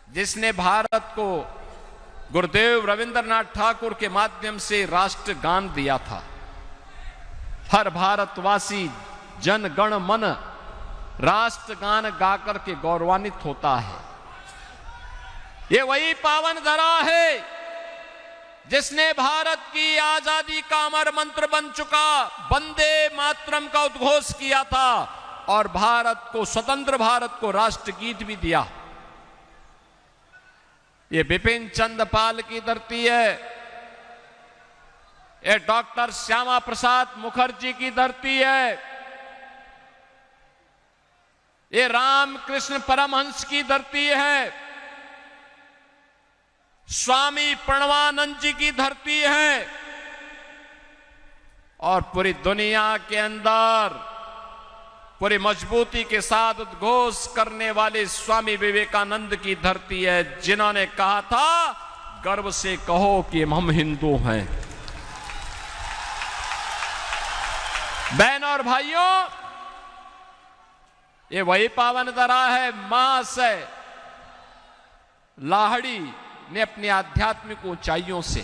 जिसने भारत को गुरुदेव रविंद्रनाथ ठाकुर के माध्यम से राष्ट्रगान दिया था। हर भारतवासी जन गण मन राष्ट्रगान गाकर के गौरवान्वित होता है। ये वही पावन धरा है जिसने भारत की आजादी का अमर मंत्र बन चुका वंदे मातरम का उद्घोष किया था और भारत को, स्वतंत्र भारत को राष्ट्रगीत भी दिया। ये बिपिन चंद्र पाल की धरती है, ये डॉक्टर श्यामा प्रसाद मुखर्जी की धरती है, ये रामकृष्ण परमहंस की धरती है, स्वामी प्रणवानंद जी की धरती है और पूरी दुनिया के अंदर पूरी मजबूती के साथ उद्घोष करने वाले स्वामी विवेकानंद की धरती है, जिन्होंने कहा था गर्व से कहो कि हम हिंदू हैं। बहन और भाइयों, ये वही पावन धरा है। मां से लाहड़ी ने अपनी आध्यात्मिक ऊंचाइयों से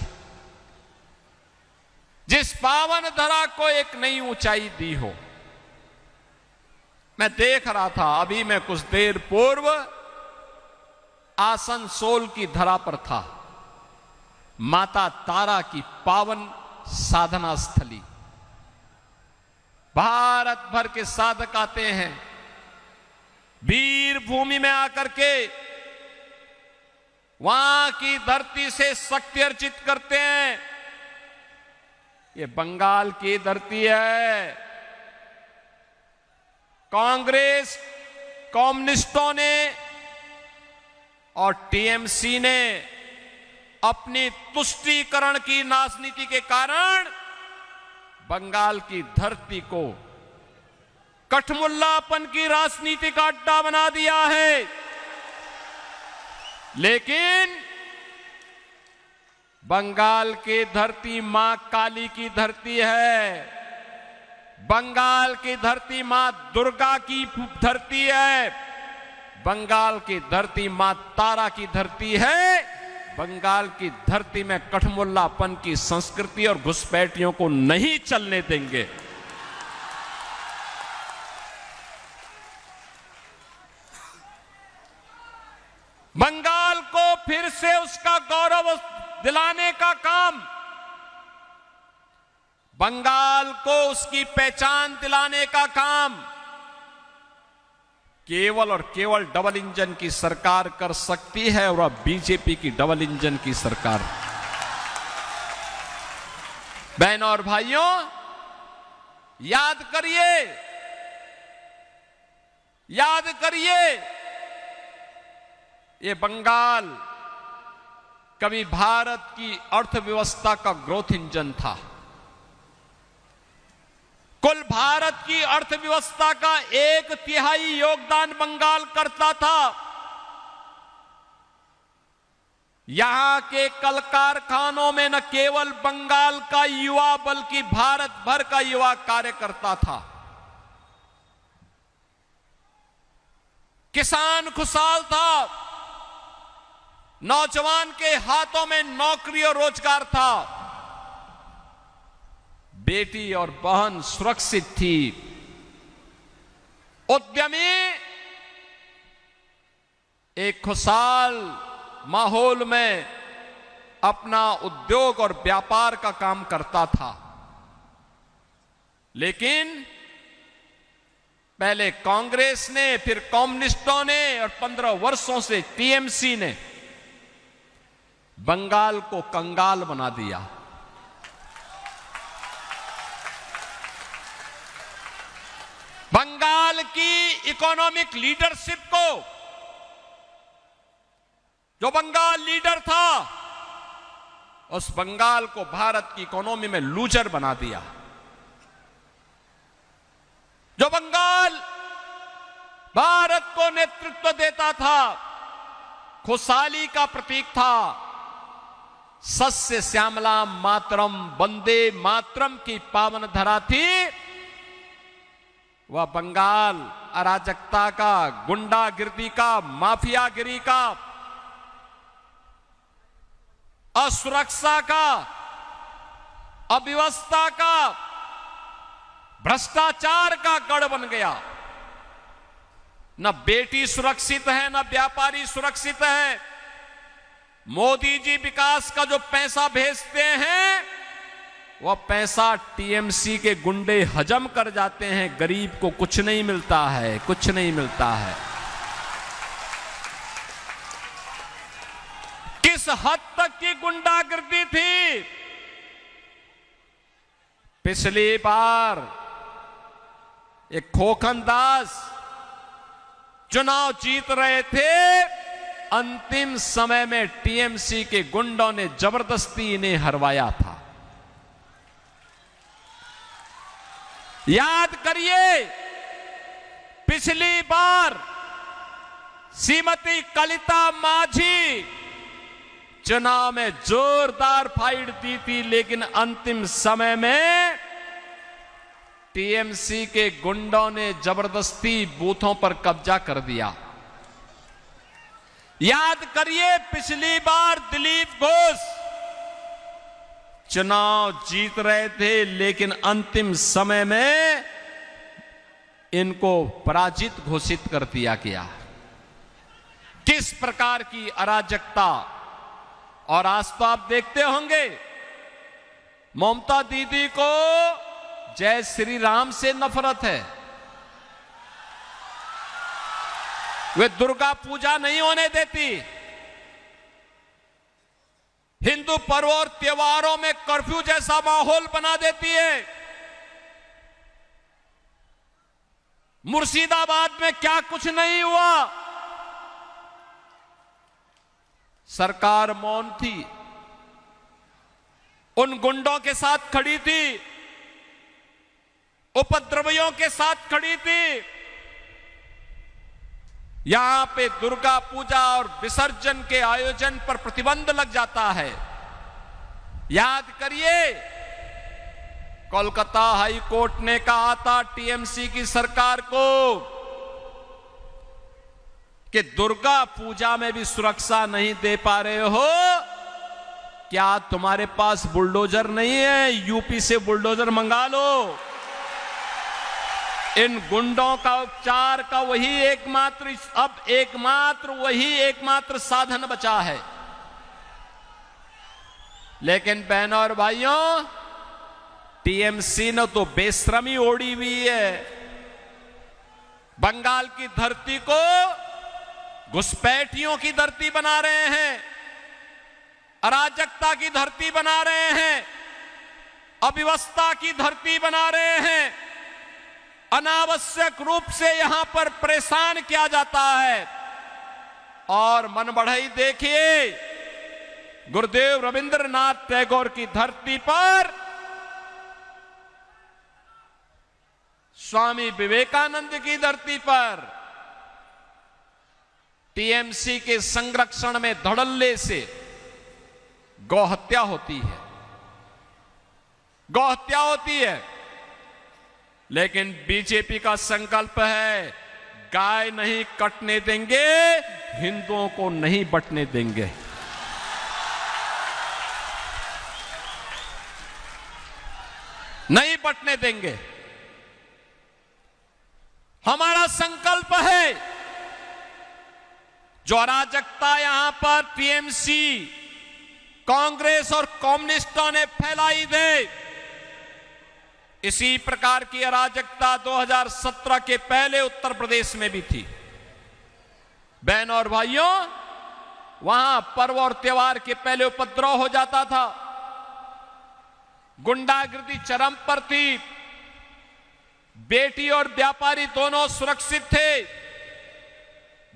जिस पावन धरा को एक नई ऊंचाई दी हो। मैं देख रहा था, अभी मैं कुछ देर पूर्व आसनसोल की धरा पर था, माता तारा की पावन साधना स्थली। भारत भर के साधक आते हैं, वीर भूमि में आकर के वहां की धरती से शक्ति अर्जित करते हैं। ये बंगाल की धरती है। कांग्रेस, कम्युनिस्टों ने और टीएमसी ने अपनी तुष्टीकरण की राजनीति के कारण बंगाल की धरती को कठमुल्लापन की राजनीति का अड्डा बना दिया है। लेकिन बंगाल की धरती मां काली की धरती है, बंगाल की धरती मां दुर्गा की धरती है, बंगाल की धरती मां तारा की धरती है। बंगाल की धरती में कठमुल्लापन की संस्कृति और घुसपैठियों को नहीं चलने देंगे। बंगाल को फिर से उसका गौरव दिलाने का काम, बंगाल को उसकी पहचान दिलाने का काम केवल और केवल डबल इंजन की सरकार कर सकती है और बीजेपी की डबल इंजन की सरकार। बहनों और भाइयों, याद करिए, याद करिए, ये बंगाल कभी भारत की अर्थव्यवस्था का ग्रोथ इंजन था। कुल भारत की अर्थव्यवस्था का 1/3 योगदान बंगाल करता था। यहां के कल कारखानों में न केवल बंगाल का युवा बल्कि भारत भर का युवा कार्य करता था। किसान खुशहाल था, नौजवान के हाथों में नौकरी और रोजगार था, बेटी और बहन सुरक्षित थी, उद्यमी एक खुशहाल माहौल में अपना उद्योग और व्यापार का काम करता था। लेकिन पहले कांग्रेस ने, फिर कम्युनिस्टों ने और 15 वर्षों से टीएमसी ने बंगाल को कंगाल बना दिया। बंगाल की इकोनॉमिक लीडरशिप को, जो बंगाल लीडर था, उस बंगाल को भारत की इकोनॉमी में लूजर बना दिया। जो बंगाल भारत को नेतृत्व देता था, खुशहाली का प्रतीक था, सस्य श्यामला मातरम वंदे मातरम की पावन धरा थी, वह बंगाल अराजकता का, गुंडागिरी का, माफियागिरी का असुरक्षा का, अव्यवस्था का, भ्रष्टाचार का गढ़ बन गया। न बेटी सुरक्षित है, न व्यापारी सुरक्षित है। मोदी जी विकास का जो पैसा भेजते हैं वह पैसा टीएमसी के गुंडे हजम कर जाते हैं। गरीब को कुछ नहीं मिलता है, कुछ नहीं मिलता है। किस हद तक की गुंडागर्दी थी? पिछली बार एक खोखन दास चुनाव जीत रहे थे, अंतिम समय में टीएमसी के गुंडों ने जबरदस्ती इन्हें हरवाया था। याद करिए, पिछली बार श्रीमती कलिता माझी चुनाव में जोरदार फाइट दी थी, लेकिन अंतिम समय में टीएमसी के गुंडों ने जबरदस्ती बूथों पर कब्जा कर दिया। याद करिए, पिछली बार दिलीप घोष चुनाव जीत रहे थे, लेकिन अंतिम समय में इनको पराजित घोषित कर दिया गया। किस प्रकार की अराजकता! और आज तो आप देखते होंगे, ममता दीदी को जय श्री राम से नफरत है। वे दुर्गा पूजा नहीं होने देती, हिंदू पर्व और त्योहारों में कर्फ्यू जैसा माहौल बना देती है। मुर्शिदाबाद में क्या कुछ नहीं हुआ, सरकार मौन थी, उन गुंडों के साथ खड़ी थी, उपद्रवियों के साथ खड़ी थी। यहां पे दुर्गा पूजा और विसर्जन के आयोजन पर प्रतिबंध लग जाता है। याद करिए, कोलकाता हाई कोर्ट ने कहा था टीएमसी की सरकार को कि दुर्गा पूजा में भी सुरक्षा नहीं दे पा रहे हो, क्या तुम्हारे पास बुलडोजर नहीं है? यूपी से बुलडोजर मंगा लो। इन गुंडों का उपचार का वही एकमात्र साधन बचा है। लेकिन बहनों और भाइयों, टीएमसी ने तो बेशर्मी ओढ़ी हुई है। बंगाल की धरती को घुसपैठियों की धरती बना रहे हैं, अराजकता की धरती बना रहे हैं, अव्यवस्था की धरती बना रहे हैं। अनावश्यक रूप से यहां पर परेशान किया जाता है। और मन बढ़ई देखिए, गुरुदेव रविंद्रनाथ टैगोर की धरती पर स्वामी विवेकानंद की धरती पर टीएमसी के संरक्षण में धड़ल्ले से गौहत्या होती है, गौहत्या होती है। लेकिन बीजेपी का संकल्प है, गाय नहीं कटने देंगे, हिंदुओं को नहीं बंटने देंगे। नहीं बंटने देंगे। हमारा संकल्प है, जो अराजकता यहां पर टीएमसी, कांग्रेस और कम्युनिस्टों ने फैलाई दे, इसी प्रकार की अराजकता 2017 के पहले उत्तर प्रदेश में भी थी। बहनों और भाइयों, वहां पर्व और त्योहार के पहले उपद्रव हो जाता था, गुंडागर्दी चरम पर थी, बेटी और व्यापारी दोनों सुरक्षित थे,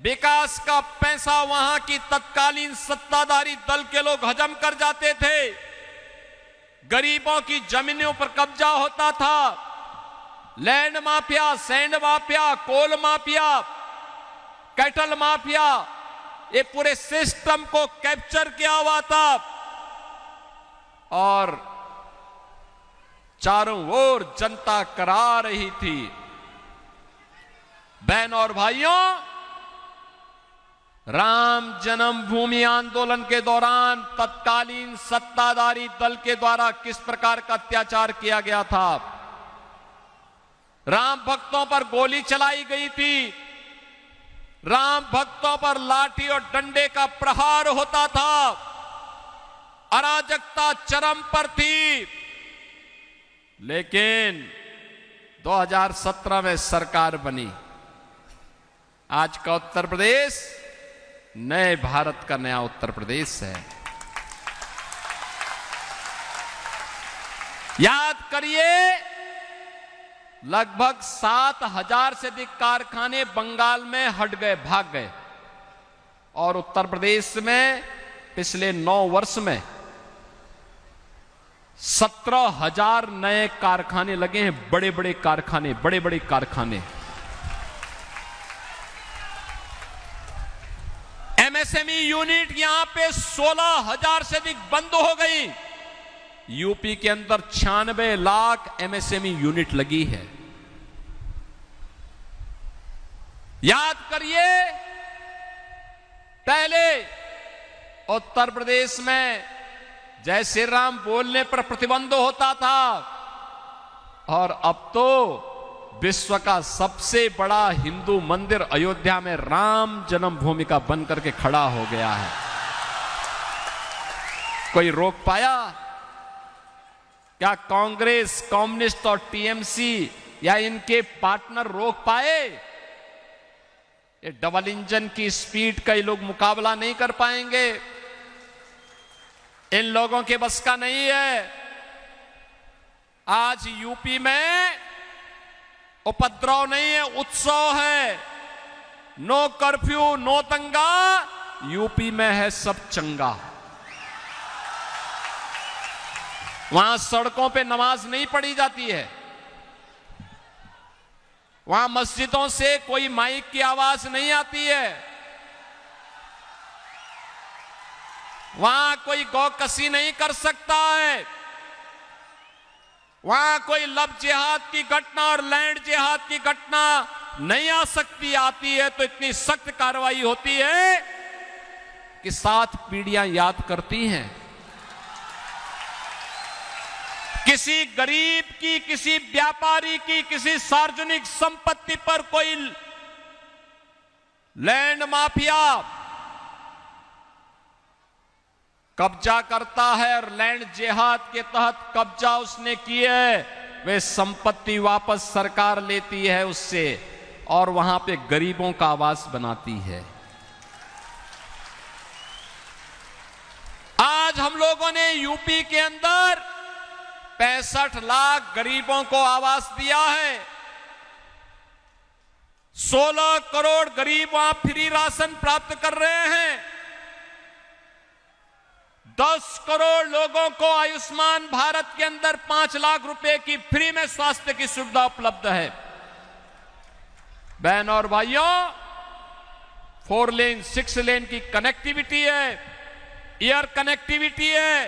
विकास का पैसा वहां की तत्कालीन सत्ताधारी दल के लोग हजम कर जाते थे, गरीबों की जमीनों पर कब्जा होता था, लैंड माफिया, सैंड माफिया, कोल माफिया, कैटल माफिया, ये पूरे सिस्टम को कैप्चर किया हुआ था। और चारों ओर जनता करा रही थी। बहनों और भाइयों, राम जन्मभूमि आंदोलन के दौरान तत्कालीन सत्ताधारी दल के द्वारा किस प्रकार का अत्याचार किया गया था। राम भक्तों पर गोली चलाई गई थी, राम भक्तों पर लाठी और डंडे का प्रहार होता था, अराजकता चरम पर थी। लेकिन 2017 में सरकार बनी। आज का उत्तर प्रदेश नए भारत का नया उत्तर प्रदेश है। याद करिए, लगभग 7,000 से अधिक कारखाने बंगाल में हट गए, भाग गए, और उत्तर प्रदेश में पिछले 9 वर्ष में 17,000 नए कारखाने लगे हैं। बड़े बड़े कारखाने, बड़े बड़े कारखाने। एमएसएमई यूनिट यहां पे 16,000 से अधिक बंद हो गई। यूपी के अंदर 96 लाख एमएसएमई यूनिट लगी है। याद करिए, पहले उत्तर प्रदेश में जय श्री राम बोलने पर प्रतिबंध होता था, और अब तो विश्व का सबसे बड़ा हिंदू मंदिर अयोध्या में राम जन्मभूमि का बन करके खड़ा हो गया है। कोई रोक पाया? क्या कांग्रेस, कम्युनिस्ट और टीएमसी या इनके पार्टनर रोक पाए? ये डबल इंजन की स्पीड का ये लोग मुकाबला नहीं कर पाएंगे। इन लोगों के बस का नहीं है। आज यूपी में उपद्रव नहीं है, उत्सव है। नो कर्फ्यू, नो दंगा, यूपी में है सब चंगा। वहां सड़कों पे नमाज नहीं पढ़ी जाती है, वहां मस्जिदों से कोई माइक की आवाज नहीं आती है, वहां कोई गौकसी नहीं कर सकता है, वहां कोई लव जिहाद की घटना और लैंड जिहाद की घटना नहीं आ सकती। आती है तो इतनी सख्त कार्रवाई होती है कि 7 पीढ़ियां याद करती हैं। किसी गरीब की, किसी व्यापारी की, किसी सार्वजनिक संपत्ति पर कोई लैंड माफिया कब्जा करता है और लैंड जिहाद के तहत कब्जा उसने की है, वे संपत्ति वापस सरकार लेती है उससे और वहां पे गरीबों का आवास बनाती है। आज हम लोगों ने यूपी के अंदर 65 लाख गरीबों को आवास दिया है। 16 करोड़ गरीब वहां फ्री राशन प्राप्त कर रहे हैं। 10 करोड़ लोगों को आयुष्मान भारत के अंदर 5 लाख रुपए की फ्री में स्वास्थ्य की सुविधा उपलब्ध है। बहन और भाइयों, 4 लेन 6 लेन की कनेक्टिविटी है, एयर कनेक्टिविटी है,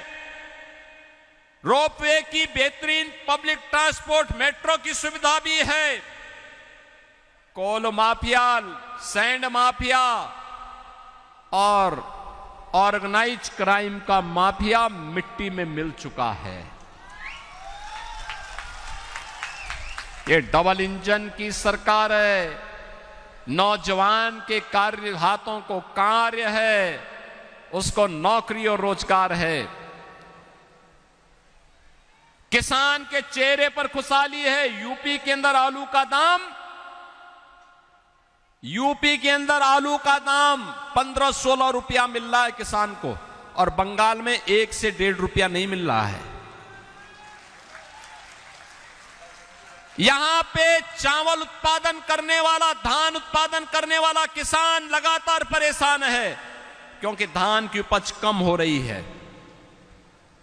रोपवे की बेहतरीन पब्लिक ट्रांसपोर्ट मेट्रो की सुविधा भी है। कोल माफिया, सैंड माफिया और ऑर्गेनाइज क्राइम का माफिया मिट्टी में मिल चुका है। ये डबल इंजन की सरकार है। नौजवान के कार्य हाथों को कार्य है, उसको नौकरी और रोजगार है। किसान के चेहरे पर खुशहाली है। यूपी के अंदर आलू का दाम 15-16 रुपया मिल रहा है किसान को, और बंगाल में 1 से 1.5 रुपया नहीं मिल रहा है। यहां पे चावल उत्पादन करने वाला, धान उत्पादन करने वाला किसान लगातार परेशान है, क्योंकि धान की उपज कम हो रही है।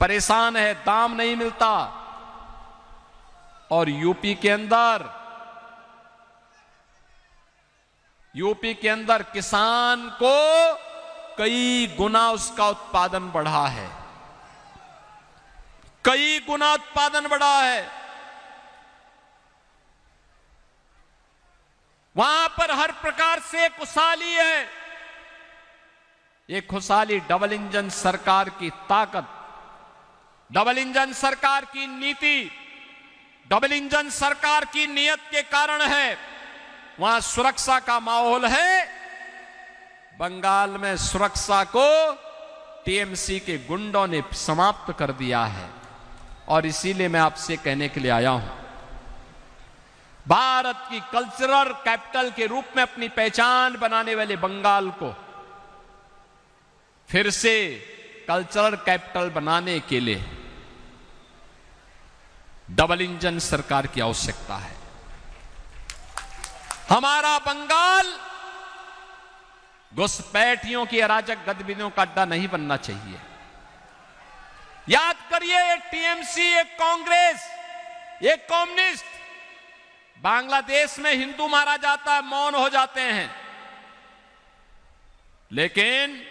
परेशान है, दाम नहीं मिलता। और यूपी के अंदर किसान को कई गुना उसका उत्पादन बढ़ा है, कई गुना उत्पादन बढ़ा है। वहां पर हर प्रकार से खुशहाली है। ये खुशहाली डबल इंजन सरकार की ताकत, डबल इंजन सरकार की नीति, डबल इंजन सरकार की नीयत के कारण है। वहां सुरक्षा का माहौल है। बंगाल में सुरक्षा को टीएमसी के गुंडों ने समाप्त कर दिया है। और इसीलिए मैं आपसे कहने के लिए आया हूं, भारत की कल्चरल कैपिटल के रूप में अपनी पहचान बनाने वाले बंगाल को फिर से कल्चरल कैपिटल बनाने के लिए डबल इंजन सरकार की आवश्यकता है। हमारा बंगाल घुसपैठियों की अराजक गतिविधियों का अड्डा नहीं बनना चाहिए। याद करिए, ये टीएमसी, ये कांग्रेस, ये कम्युनिस्ट बांग्लादेश में हिंदू मारा जाता है, मौन हो जाते हैं, लेकिन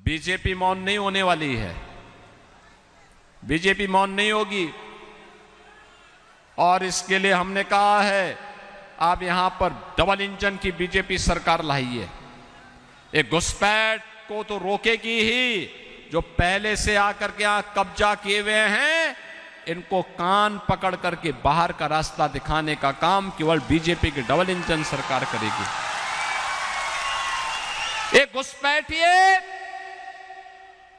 बीजेपी मौन नहीं होने वाली है। बीजेपी मौन नहीं होगी। और इसके लिए हमने कहा है, आप यहां पर डबल इंजन की बीजेपी सरकार लाइए। एक घुसपैठ को तो रोकेगी ही, जो पहले से आकर के यहां कब्जा किए हुए हैं, इनको कान पकड़ करके बाहर का रास्ता दिखाने का काम केवल बीजेपी की डबल इंजन सरकार करेगी।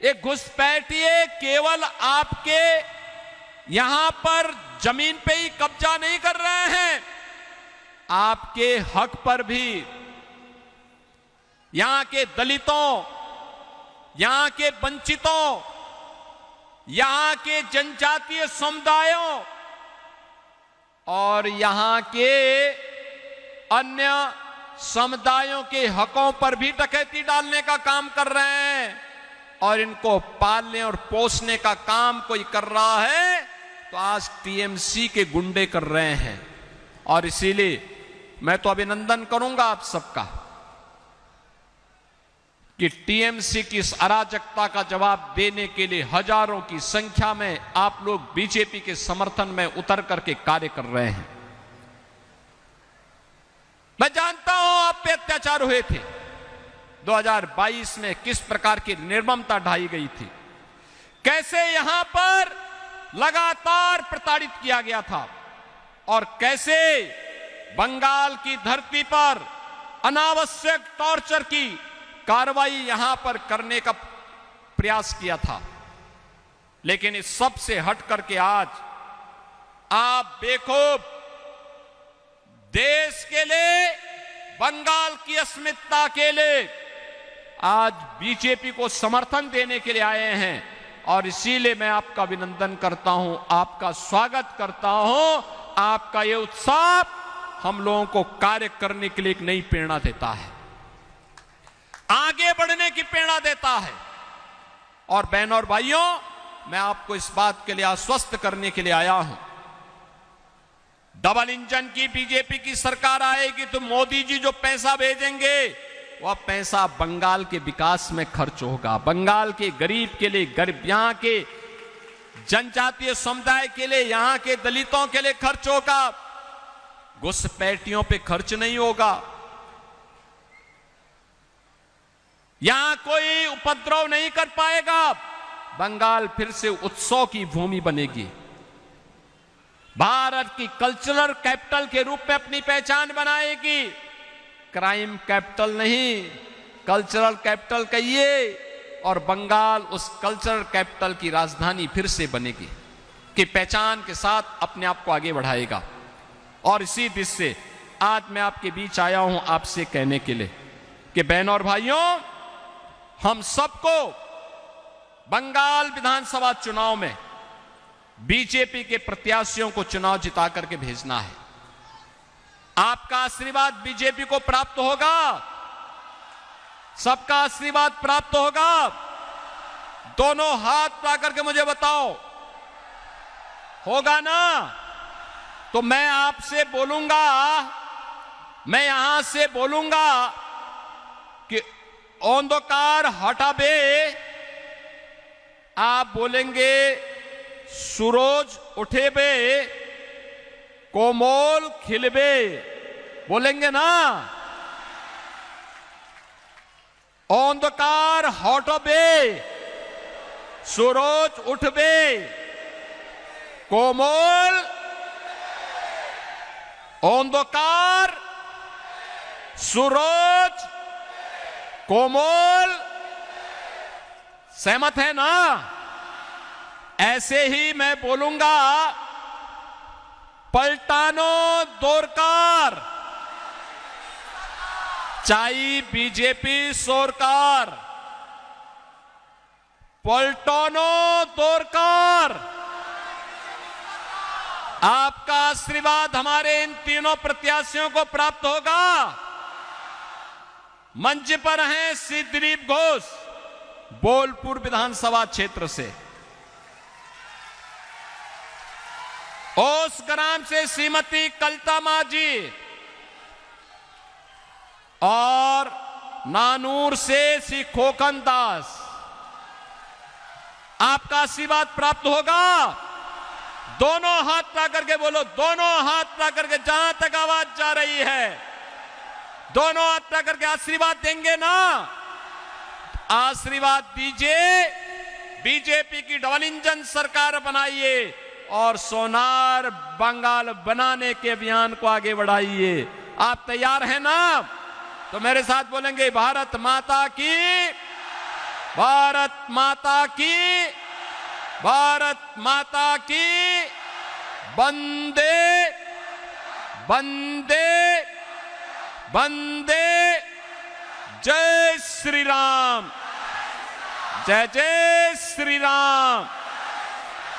एक घुसपैठिए केवल आपके यहां पर जमीन पे ही कब्जा नहीं कर रहे हैं, आपके हक पर भी यहां के दलितों, यहां के वंचितों, यहां के जनजातीय समुदायों और यहां के अन्य समुदायों के हकों पर भी डकैती डालने का काम कर रहे हैं। और इनको पालने और पोसने का काम कोई कर रहा है तो आज टीएमसी के गुंडे कर रहे हैं। और इसीलिए मैं तो अभिनंदन करूंगा आप सबका कि टीएमसी की इस अराजकता का जवाब देने के लिए हजारों की संख्या में आप लोग बीजेपी के समर्थन में उतर करके कार्य कर रहे हैं। मैं जानता हूं आप पे अत्याचार हुए थे। 2022 में किस प्रकार की निर्ममता ढाई गई थी, कैसे यहां पर लगातार प्रताड़ित किया गया था और कैसे बंगाल की धरती पर अनावश्यक टॉर्चर की कार्रवाई यहां पर करने का प्रयास किया था। लेकिन इस सब से हट करके आज आप बेखूब देश के लिए, बंगाल की अस्मिता के लिए आज बीजेपी को समर्थन देने के लिए आए हैं। और इसीलिए मैं आपका अभिनंदन करता हूं, आपका स्वागत करता हूं। आपका ये उत्साह हम लोगों को कार्य करने के लिए एक नई प्रेरणा देता है, आगे बढ़ने की प्रेरणा देता है। और बहनों और भाइयों, मैं आपको इस बात के लिए आश्वस्त करने के लिए आया हूं, डबल इंजन की बीजेपी की सरकार आएगी तो मोदी जी जो पैसा भेजेंगे वह पैसा बंगाल के विकास में खर्च होगा, बंगाल के गरीब के लिए, गरीब यहां के जनजातीय समुदाय के लिए, यहां के दलितों के लिए खर्च होगा, घुसपैठियों पे खर्च नहीं होगा। यहां कोई उपद्रव नहीं कर पाएगा। बंगाल फिर से उत्सव की भूमि बनेगी। भारत की कल्चरल कैपिटल के रूप में अपनी पहचान बनाएगी। क्राइम कैपिटल नहीं, कल्चरल कैपिटल कहिए। और बंगाल उस कल्चरल कैपिटल की राजधानी फिर से बनेगी, कि पहचान के साथ अपने आप को आगे बढ़ाएगा। और इसी दिशा से आज मैं आपके बीच आया हूं आपसे कहने के लिए कि बहनों और भाइयों, हम सबको बंगाल विधानसभा चुनाव में बीजेपी के प्रत्याशियों को चुनाव जिता करके भेजना है। आपका आशीर्वाद बीजेपी को प्राप्त होगा, सबका आशीर्वाद प्राप्त होगा। दोनों हाथ उठा करके मुझे बताओ, होगा ना? तो मैं आपसे बोलूंगा, मैं यहां से बोलूंगा कि अंधकार हटाबे, आप बोलेंगे सूरज उठेबे, कोमल खिलबे, बोलेंगे ना? अंधकार हटबे, सूरज उठबे, कोमल अंधकार सूरज कोमल, सहमत है ना? ऐसे ही मैं बोलूंगा, पलटानो दोरकार, चाई बीजेपी सरकार, पलटानो दोरकार। आपका आशीर्वाद हमारे इन तीनों प्रत्याशियों को प्राप्त होगा। मंच पर हैं श्री दिलीप घोष, बोलपुर विधानसभा क्षेत्र से, ओस ग्राम से श्रीमती कलता माजी और नानूर से श्री खोखन दास। आपका आशीर्वाद प्राप्त होगा। दोनों हाथ ला करके बोलो, दोनों हाथ ला करके, जहां तक आवाज जा रही है, दोनों हाथ ला करके आशीर्वाद देंगे ना? आशीर्वाद दीजिए, बीजेपी की डबल इंजन सरकार बनाइए और सोनार बंगाल बनाने के अभियान को आगे बढ़ाइए। आप तैयार हैं ना? तो मेरे साथ बोलेंगे, भारत माता की, भारत माता की, भारत माता की, वंदे वंदे वंदे, जय श्री राम, जय जय श्री राम।